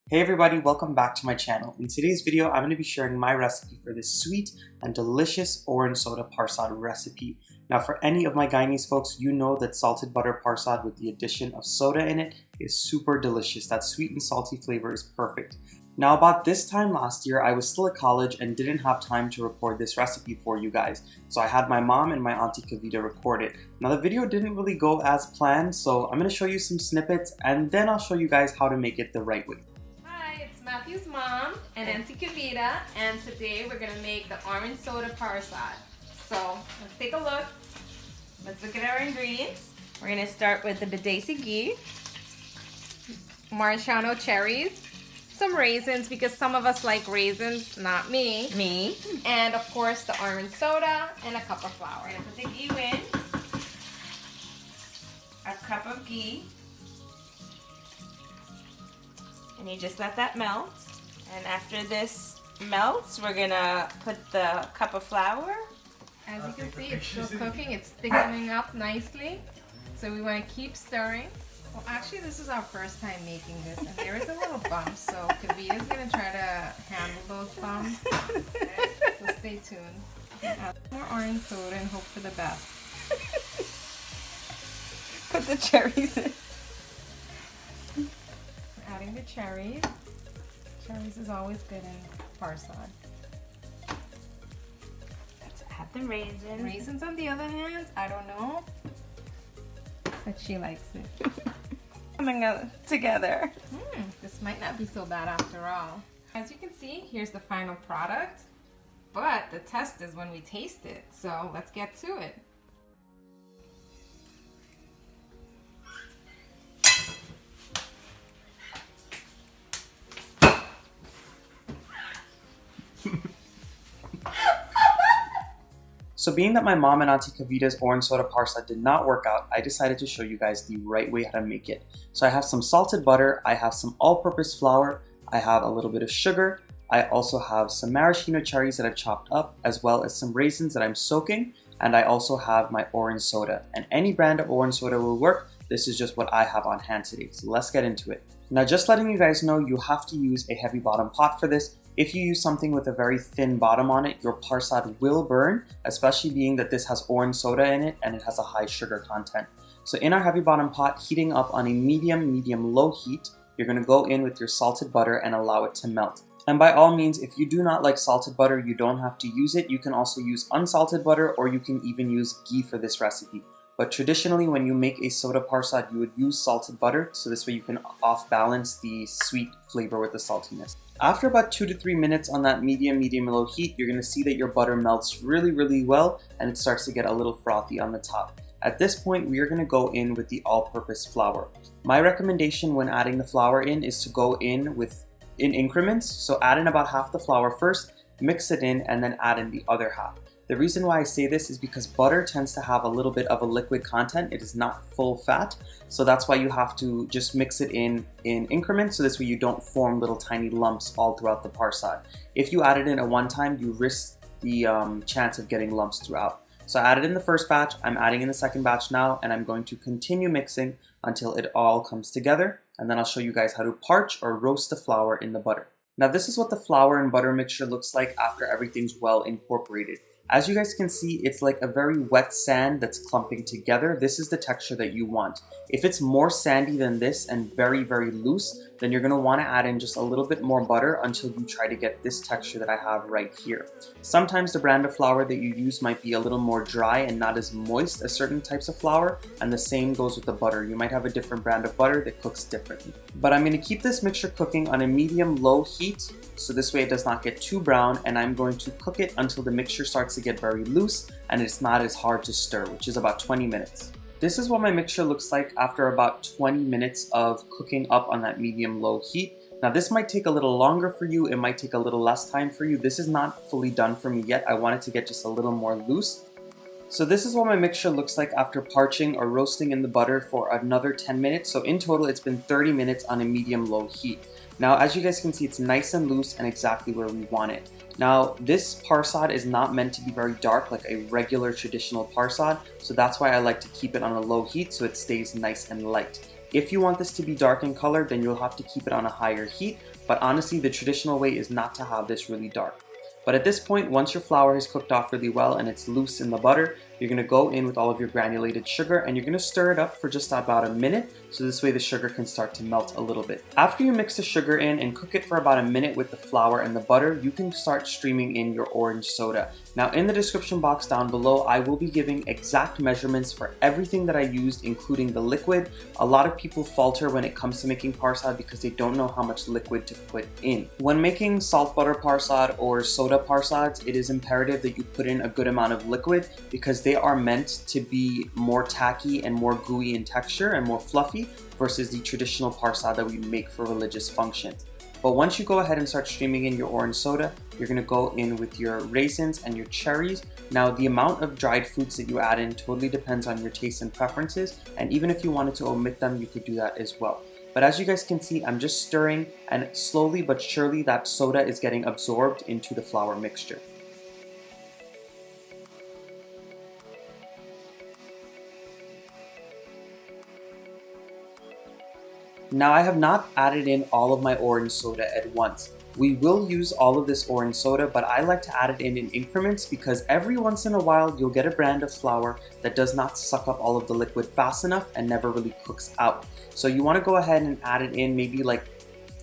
Hey everybody, welcome back to my channel. In today's video, I'm going to be sharing my recipe for this sweet and delicious orange soda Parsad recipe. Now for any of my Guyanese folks, you know that salted butter Parsad with the addition of soda in it is super delicious. That sweet and salty flavor is perfect. Now about this time last year, I was still at college and didn't have time to record this recipe for you guys. So I had my mom and my auntie Kavita record it. Now the video didn't really go as planned, so I'm going to show you some snippets and then I'll show you guys how to make it the right way. Matthew's mom and Auntie Kavita, and today we're gonna make the orange soda Parsad. So let's take a look. Let's look at our ingredients. We're gonna start with the Bidesi ghee, maraschino cherries, some raisins because some of us like raisins, not me. Me. And of course the orange soda and a cup of flour. We're gonna put the ghee in. A cup of ghee. And you just let that melt. And after this melts, we're gonna put the cup of flour. As you can see, it's still cooking. It's thickening up nicely. So we want to keep stirring. Well, actually, this is our first time making this, and there is a little bump. So Kavita's gonna try to handle those bumps. So stay tuned. Add more orange soda and hope for the best. Put the cherries in. Adding the cherries. Cherries is always good in Parsad. Let's add the raisins. Raisins on the other hand, I don't know, but she likes it. Coming out together. This might not be so bad after all. As you can see, here's the final product, but the test is when we taste it. So let's get to it. So being that my mom and Auntie Kavita's orange soda Parsad did not work out, I decided to show you guys the right way how to make it. So I have some salted butter, I have some all-purpose flour, I have a little bit of sugar, I also have some maraschino cherries that I've chopped up, as well as some raisins that I'm soaking, and I also have my orange soda. And any brand of orange soda will work. This is just what I have on hand today, so let's get into it. Now just letting you guys know, you have to use a heavy bottom pot for this. If you use something with a very thin bottom on it, your Parsad will burn, especially being that this has orange soda in it and it has a high sugar content. So in our heavy bottom pot, heating up on a medium-low heat, you're going to go in with your salted butter and allow it to melt. And by all means, if you do not like salted butter, you don't have to use it. You can also use unsalted butter, or you can even use ghee for this recipe. But traditionally, when you make a soda Parsad, you would use salted butter, so this way you can off-balance the sweet flavor with the saltiness. After about 2 to 3 minutes on that medium-low heat, you're going to see that your butter melts really well, and it starts to get a little frothy on the top. At this point, we are going to go in with the all-purpose flour. My recommendation when adding the flour in is to go in increments, so add in about half the flour first, mix it in, and then add in the other half. The reason why I say this is because butter tends to have a little bit of a liquid content. It is not full fat, so that's why you have to just mix it in increments, so this way you don't form little tiny lumps all throughout the Parsad. If you add it in at one time, you risk the chance of getting lumps throughout. So I added in the first batch, I'm adding in the second batch now, and I'm going to continue mixing until it all comes together, and then I'll show you guys how to parch or roast the flour in the butter. Now this is what the flour and butter mixture looks like after everything's well incorporated. As you guys can see, it's like a very wet sand that's clumping together. This is the texture that you want. If it's more sandy than this and very loose, then you're going to want to add in just a little bit more butter until you try to get this texture that I have right here. Sometimes the brand of flour that you use might be a little more dry and not as moist as certain types of flour, and the same goes with the butter. You might have a different brand of butter that cooks differently. But I'm going to keep this mixture cooking on a medium-low heat, so this way it does not get too brown, and I'm going to cook it until the mixture starts to get very loose and it's not as hard to stir, which is about 20 minutes. This is what my mixture looks like after about 20 minutes of cooking up on that medium-low heat. Now this might take a little longer for you, it might take a little less time for you. This is not fully done for me yet. I want it to get just a little more loose. So this is what my mixture looks like after parching or roasting in the butter for another 10 minutes. So in total, it's been 30 minutes on a medium-low heat. Now, as you guys can see, it's nice and loose and exactly where we want it. Now, this Parsad is not meant to be very dark like a regular traditional Parsad, so that's why I like to keep it on a low heat so it stays nice and light. If you want this to be dark in color, then you'll have to keep it on a higher heat, But honestly, the traditional way is not to have this really dark. But at this point, once your flour has cooked off really well and it's loose in the butter, you're going to go in with all of your granulated sugar and you're going to stir it up for just about a minute, so this way the sugar can start to melt a little bit. After you mix the sugar in and cook it for about a minute with the flour and the butter, you can start streaming in your orange soda. Now in the description box down below, I will be giving exact measurements for everything that I used, including the liquid. A lot of people falter when it comes to making Parsad because they don't know how much liquid to put in. When making salt butter Parsad or soda Parsads, it is imperative that you put in a good amount of liquid because they are meant to be more tacky and more gooey in texture and more fluffy versus the traditional Parsad that we make for religious functions. But once you go ahead and start streaming in your orange soda, you're going to go in with your raisins and your cherries. Now the amount of dried fruits that you add in totally depends on your taste and preferences, and even if you wanted to omit them, you could do that as well. But as you guys can see, I'm just stirring, and slowly but surely that soda is getting absorbed into the flour mixture. Now I have not added in all of my orange soda at once. We will use all of this orange soda, but I like to add it in increments because every once in a while you'll get a brand of flour that does not suck up all of the liquid fast enough and never really cooks out. So you want to go ahead and add it in maybe like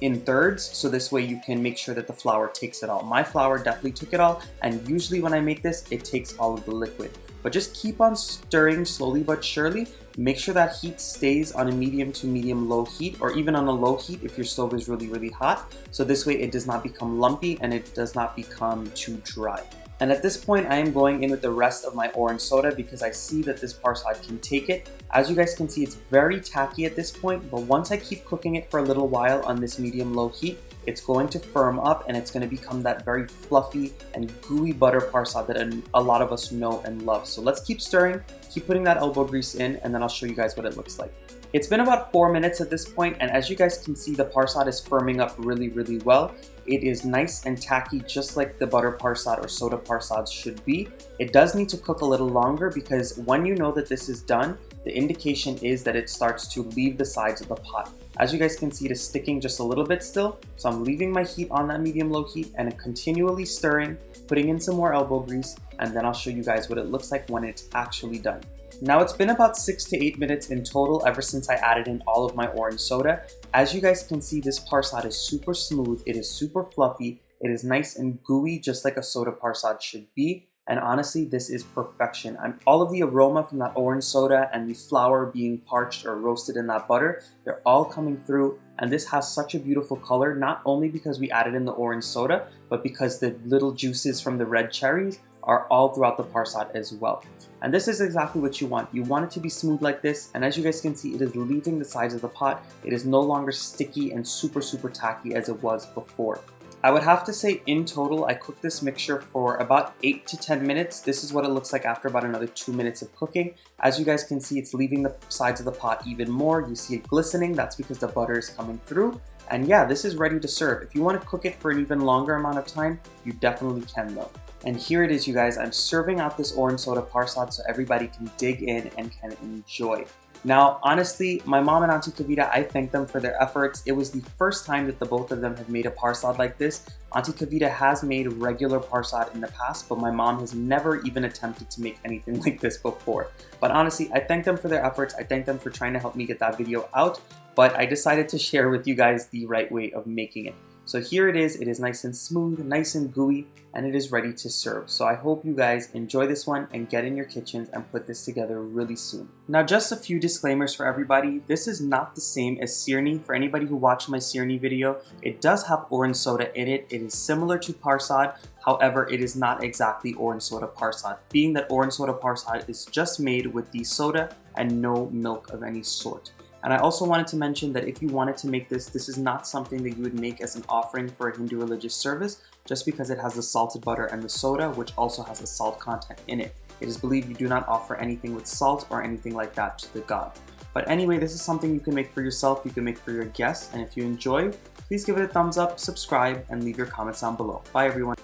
in thirds, so this way you can make sure that the flour takes it all. My flour definitely took it all, and usually when I make this, it takes all of the liquid. But just keep on stirring slowly but surely. Make sure that heat stays on a medium to medium low heat, or even on a low heat if your stove is really, really hot. So this way it does not become lumpy and it does not become too dry. And at this point, I am going in with the rest of my orange soda because I see that this Parsad can take it. As you guys can see, it's very tacky at this point, but once I keep cooking it for a little while on this medium-low heat, it's going to firm up and it's going to become that very fluffy and gooey butter Parsad that a lot of us know and love. So let's keep stirring, keep putting that elbow grease in, and then I'll show you guys what it looks like. It's been about 4 minutes at this point, and as you guys can see, the Parsad is firming up really, really well. It is nice and tacky, just like the butter Parsad or soda Parsads should be. It does need to cook a little longer because when you know that this is done, the indication is that it starts to leave the sides of the pot. As you guys can see, it is sticking just a little bit still, so I'm leaving my heat on that medium-low heat and continually stirring, putting in some more elbow grease, and then I'll show you guys what it looks like when it's actually done. Now it's been about 6 to 8 minutes in total ever since I added in all of my orange soda. As you guys can see, this Parsad is super smooth, it is super fluffy, it is nice and gooey just like a soda Parsad should be. And honestly, this is perfection. All of the aroma from that orange soda and the flour being parched or roasted in that butter, they're all coming through. And this has such a beautiful color, not only because we added in the orange soda, but because the little juices from the red cherries are all throughout the Parsad as well. And this is exactly what you want. You want it to be smooth like this, and as you guys can see, it is leaving the sides of the pot. It is no longer sticky and super tacky as it was before. I would have to say in total, I cooked this mixture for about 8 to 10 minutes. This is what it looks like after about another 2 minutes of cooking. As you guys can see, it's leaving the sides of the pot even more. You see it glistening, that's because the butter is coming through. And yeah, this is ready to serve. If you want to cook it for an even longer amount of time, you definitely can though. And here it is, you guys. I'm serving out this orange soda Parsad so everybody can dig in and can enjoy. Now, honestly, my mom and Auntie Kavita, I thank them for their efforts. It was the first time that the both of them have made a Parsad like this. Auntie Kavita has made regular Parsad in the past, but my mom has never even attempted to make anything like this before. But honestly, I thank them for their efforts. I thank them for trying to help me get that video out, but I decided to share with you guys the right way of making it. So here it is nice and smooth, nice and gooey, and it is ready to serve. So I hope you guys enjoy this one and get in your kitchens and put this together really soon. Now just a few disclaimers for everybody. This is not the same as sirni. For anybody who watched my sirni video, it does have orange soda in it. It is similar to Parsad, however it is not exactly orange soda Parsad, being that orange soda Parsad is just made with the soda and no milk of any sort. And I also wanted to mention that if you wanted to make this, this is not something that you would make as an offering for a Hindu religious service, just because it has the salted butter and the soda, which also has a salt content in it. It is believed you do not offer anything with salt or anything like that to the god. But anyway, this is something you can make for yourself, you can make for your guests, and if you enjoy, please give it a thumbs up, subscribe, and leave your comments down below. Bye everyone.